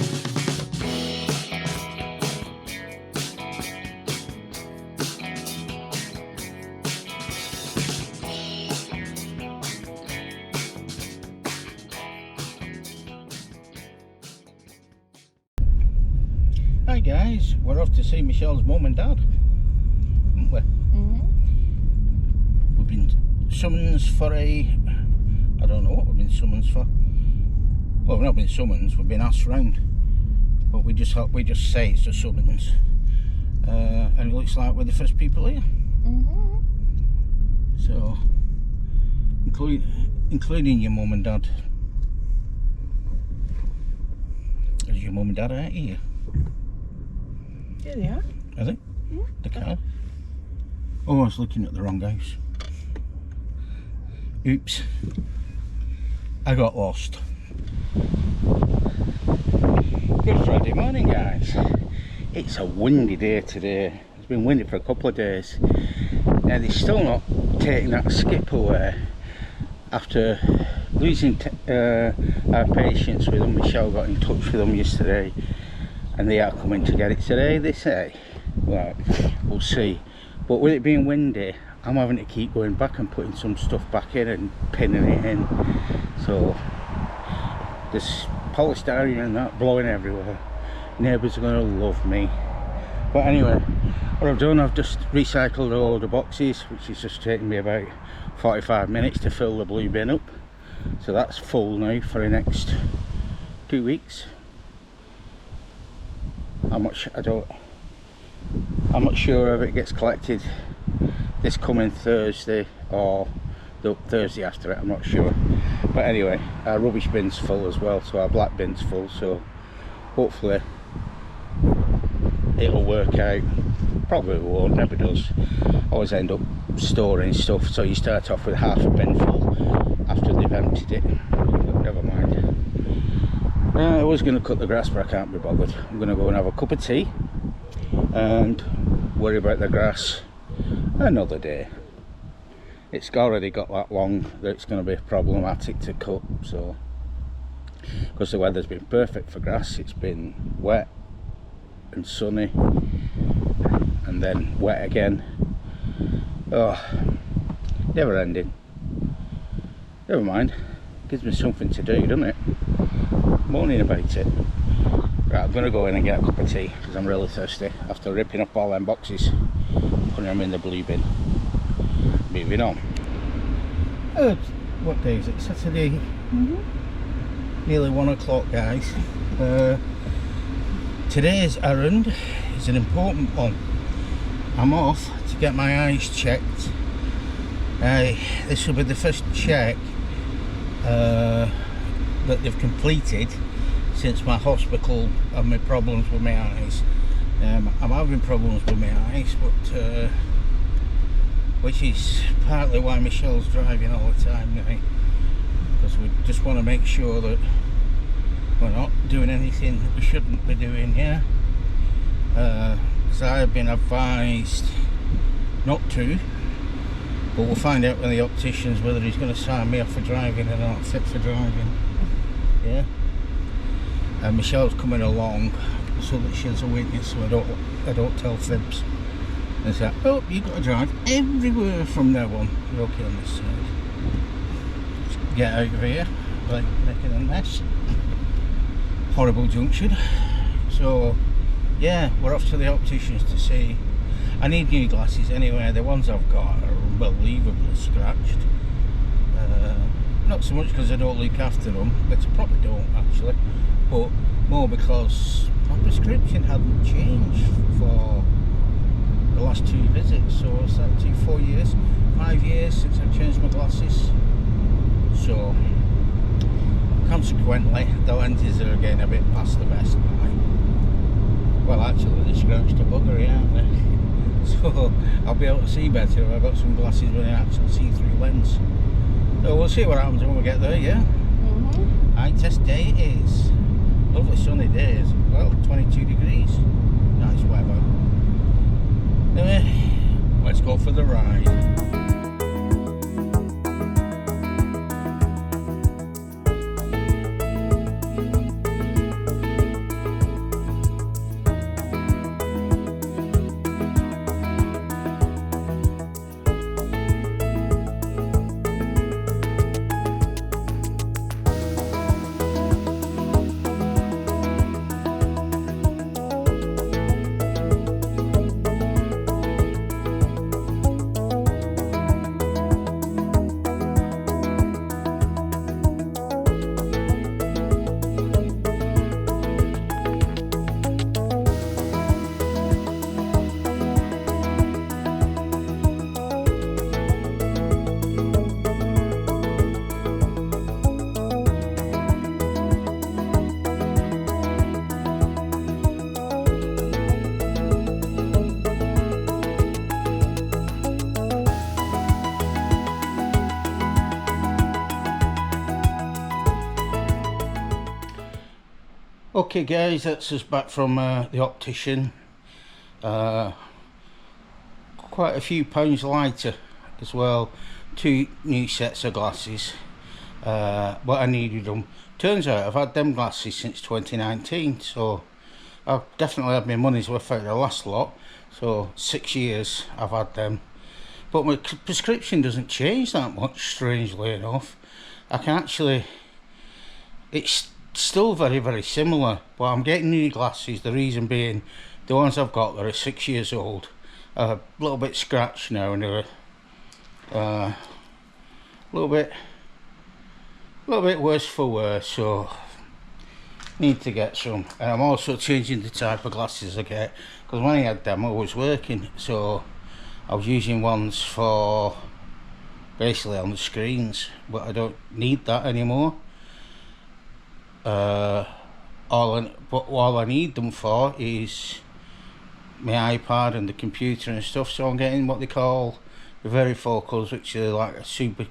Hi guys, we're off to see Michelle's mum and dad, haven't we? We've been summoned for I don't know what we've been summoned for. Well, we've not been summoned, we've been asked round, but we just say it's a summons, and it looks like we're the first people here. So, including your mum and dad. Is your mum and dad out here? Yeah, they are. Are they? Yeah. The car? Oh, I was looking at the wrong house. Oops. I got lost. Good Friday morning, guys. It's a windy day today. It's been windy for a couple of days. Now, they're still not taking that skip away after losing our patience with them. Michelle got in touch with them yesterday, and they are coming to get it today, they say. Right, we'll see. But with it being windy, I'm having to keep going back and putting some stuff back in and pinning it in. So there's polystyrene and that blowing everywhere. Neighbours are going to love me. But anyway, what I've done, I've just recycled all the boxes, which is just taking me about 45 minutes to fill the blue bin up. So that's full now for the next 2 weeks. I'm not sure if it gets collected this coming Thursday or the Thursday after it, I'm not sure. But anyway, our rubbish bin's full as well, so our black bin's full, so hopefully it'll work out. Probably won't, never does. Always end up storing stuff, so you start off with half a bin full after they've emptied it. But never mind. I was going to cut the grass, but I can't be bothered. I'm going to go and have a cup of tea and worry about the grass another day. It's already got that long that it's going to be problematic to cut, so because the weather's been perfect for grass. It's been wet and sunny and then wet again. Oh, never ending. Never mind, gives me something to do, doesn't it? Moaning about it. Right, I'm going to go in and get a cup of tea because I'm really thirsty after ripping up all them boxes, putting them in the blue bin. Moving on. What day is it? Saturday. Nearly 1 o'clock, guys. Today's errand is an important one. I'm off to get my eyes checked. This will be the first check that they've completed since my hospital and my problems with my eyes. I'm having problems with my eyes, but which is partly why Michelle's driving all the time now, because we just want to make sure that we're not doing anything that we shouldn't be doing here. Because I have been advised not to, but we'll find out when the opticians whether he's going to sign me off for driving or not fit for driving. Yeah. And Michelle's coming along so that she's a witness, so I don't tell fibs. And say, oh, you've got to drive everywhere from now on. You're okay on this side. Just get out of here, like making a mess. Horrible junction. So yeah, we're off to the opticians to see. I need new glasses anyway. The ones I've got are unbelievably scratched. Not so much because I don't look after them, but I probably don't actually, but more because my prescription hadn't changed for the last 2 visits. So it's that 4 years, 5 years since I've changed my glasses. So consequently, the lenses are getting a bit past the best buy. Well, actually, they scratched a bugger, aren't they? So I'll be able to see better if I've got some glasses with an actual see-through lens. So we'll see what happens when we get there, yeah? Eye test day it is. Lovely sunny days. Well, 22 degrees. Nice weather. Anyway, let's go for the ride. Okay guys, that's us back from the optician. Quite a few pounds lighter as well. 2 new sets of glasses, but I needed them. Turns out I've had them glasses since 2019, so I've definitely had my money's worth out of the last lot. So 6 years I've had them, but my prescription doesn't change that much, strangely enough. I can actually, it's still very similar, but I'm getting new glasses. The reason being, the ones I've got that are 6 years old are a little bit scratched now, and they're a little bit worse for wear, so need to get some. And I'm also changing the type of glasses I get, because when I had them I was working, so I was using ones for basically on the screens, but I don't need that anymore. All I need them for is my iPad and the computer and stuff, so I'm getting what they call the varifocals, which are like a super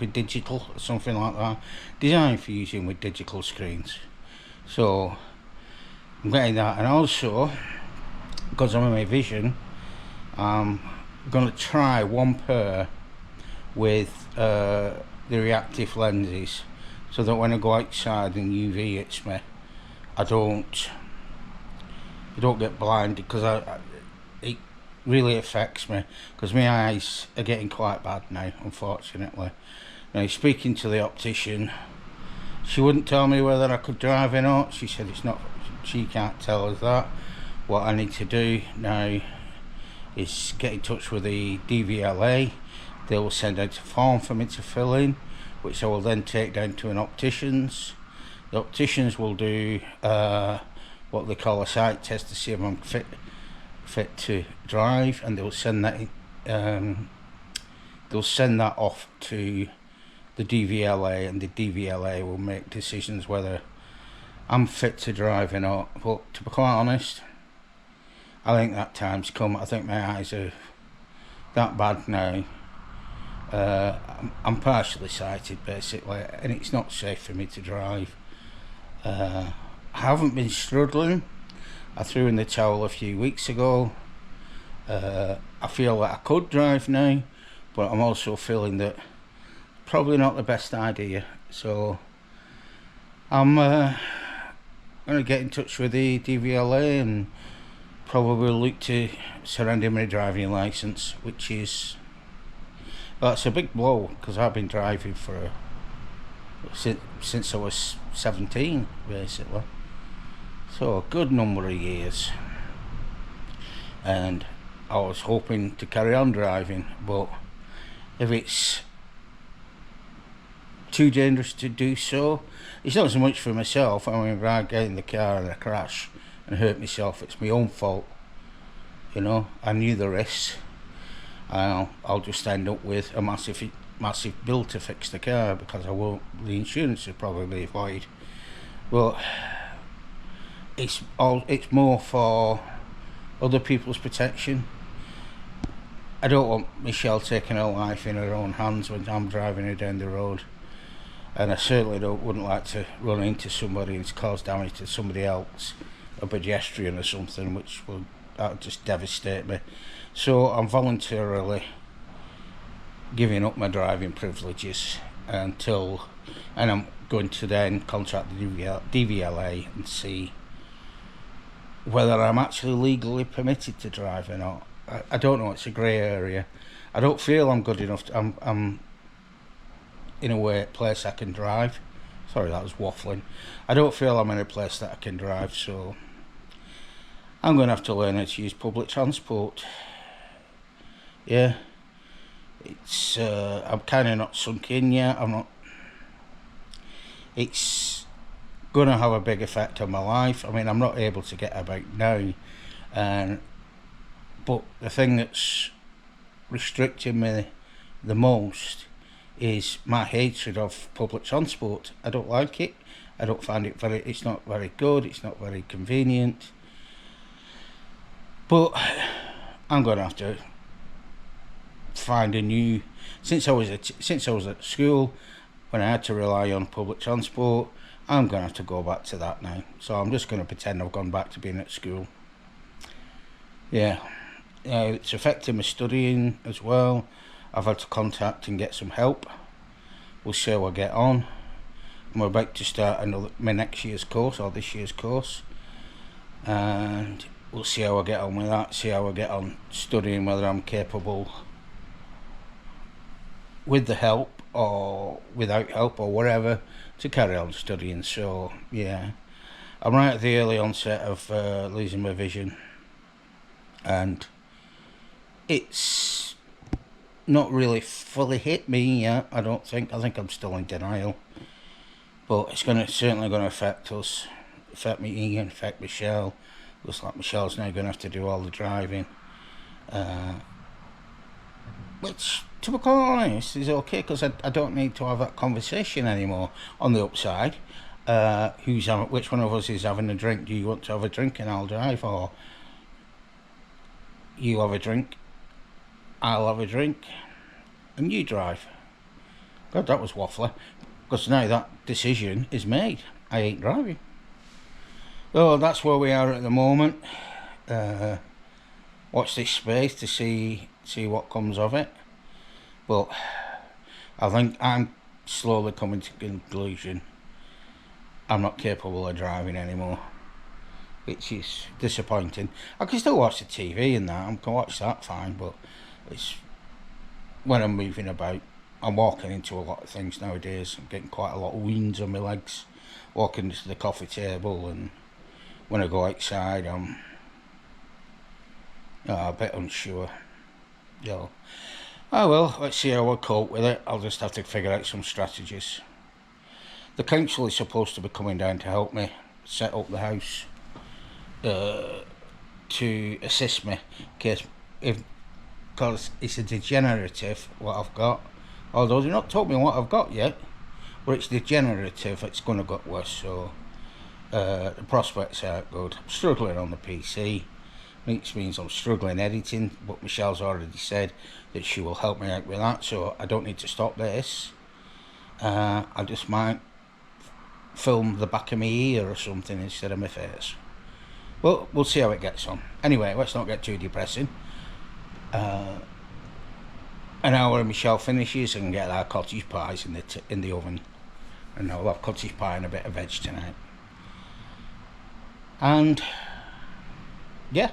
digital or something like that, designed for using with digital screens. So I'm getting that, and also because I'm in my vision, I'm going to try one pair with the reactive lenses, so that when I go outside and UV hits me, I don't get blinded, because it really affects me, because my eyes are getting quite bad now, unfortunately. Now, speaking to the optician, she wouldn't tell me whether I could drive or not. She said it's not, she can't tell us that. What I need to do now is get in touch with the DVLA. They will send out a form for me to fill in, which I will then take down to an optician's. The opticians will do what they call a sight test to see if I'm fit to drive, and they'll send that off to the DVLA, and the DVLA will make decisions whether I'm fit to drive or not. But to be quite honest, I think that time's come. I think my eyes are that bad now. I'm partially sighted basically, and it's not safe for me to drive. I haven't been struggling. I threw in the towel a few weeks ago. I feel that I could drive now, but I'm also feeling that probably not the best idea. So I'm going to get in touch with the DVLA and probably look to surrender my driving licence, which is, well, it's a big blow, because I've been driving since I was 17 basically, so a good number of years, and I was hoping to carry on driving, but if it's too dangerous to do so, it's not so much for myself. I mean, if I get in the car and I crash and hurt myself, it's my own fault, you know. I knew the risks. I'll just end up with a massive bill to fix the car, because the insurance will probably be void. But it's more for other people's protection. I don't want Michelle taking her life in her own hands when I'm driving her down the road, and I certainly wouldn't like to run into somebody and cause damage to somebody else, a pedestrian or something, which will just devastate me. So I'm voluntarily giving up my driving privileges and I'm going to then contact the DVLA and see whether I'm actually legally permitted to drive or not. I don't know, it's a grey area. I don't feel I'm good enough I'm in a place I can drive. Sorry, that was waffling. I don't feel I'm in a place that I can drive, so I'm going to have to learn how to use public transport. Yeah, it's I'm kind of not sunk in yet. It's going to have a big effect on my life. I mean, I'm not able to get about now, but the thing that's restricting me the most is my hatred of public transport. I don't like it. I don't find it it's not very good, it's not very convenient. But I'm going to have to find a new, since I was at school, when I had to rely on public transport, I'm going to have to go back to that now. So I'm just going to pretend I've gone back to being at school. Yeah. It's affecting my studying as well. I've had to contact and get some help. We'll see how I get on. I'm about to start my next year's course, or this year's course. And we'll see how I get on with that, see how I get on studying, whether I'm capable with the help or without help or whatever to carry on studying. So yeah, I'm right at the early onset of losing my vision, and it's not really fully hit me yet, I don't think. I think I'm still in denial, but it's certainly going to affect us, affect me, Ian, affect Michelle. Looks like Michelle's now going to have to do all the driving, which, to be quite honest, is okay, because I don't need to have that conversation anymore. On the upside, which one of us is having a drink? Do you want to have a drink and I'll drive, or you have a drink, I'll have a drink, and you drive? God, that was waffly, because now that decision is made. I ain't driving. So that's where we are at the moment. Watch this space to see what comes of it. But I think I'm slowly coming to the conclusion I'm not capable of driving anymore, which is disappointing. I can still watch the TV and that, I can watch that fine, but it's when I'm moving about. I'm walking into a lot of things nowadays. I'm getting quite a lot of wounds on my legs, walking to the coffee table, and when I go outside I'm a bit unsure. Oh well, let's see how I cope with it. I'll just have to figure out some strategies. The council is supposed to be coming down to help me set up the house, to assist me, because it's a degenerative what I've got. Although they've not told me what I've got yet, but it's degenerative. It's going to get worse. So the prospects aren't good. I'm struggling on the PC, which means I'm struggling editing, but Michelle's already said that she will help me out with that, so I don't need to stop this. I just might film the back of my ear or something instead of my face. Well, we'll see how it gets on. Anyway, let's not get too depressing. An hour and Michelle finishes and get our cottage pies in the oven, and I'll have cottage pie and a bit of veg tonight. And yeah.